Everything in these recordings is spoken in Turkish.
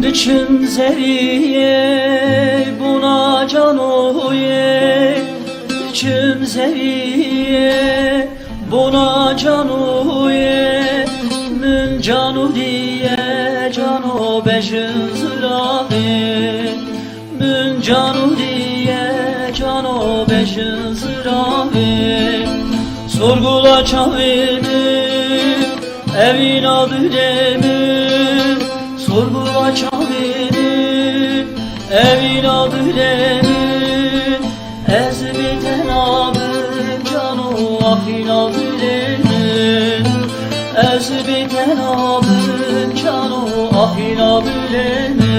Diçin zeriye buna can oye, diçin zeriye buna can oye, mün canu diye cano beşin zırahı, mün canu diye cano beşin zırahı. Sorgula çavini evin adı demin, sorgula çavini evin adı demin, ezbiten abin canu ahin adı demin, ezbiten abin canu ahin adı demin.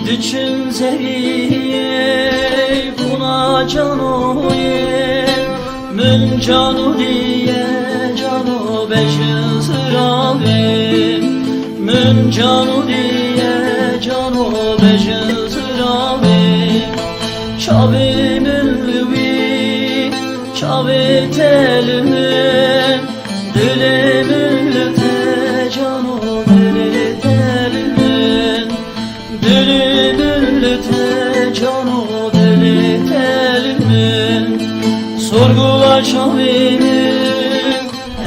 Diçin zeriye buna can oye, mün canu diye canu beşin zırahı, mün canu diye canu beşin zırahı. Çavi mülvi çavi telimin, dili mülte canu dili telimin, dili mülte canu dili telimin. Sorgula çavini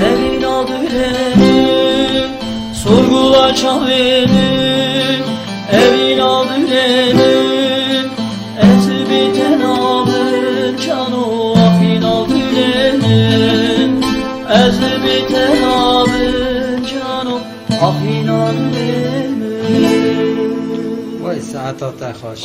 evin adı demin, sorgula çavini evin adı demin, ezbiten abin canu ahin adı demin, ezbiten abin canu ahin adı demin. وای ساعتات خوش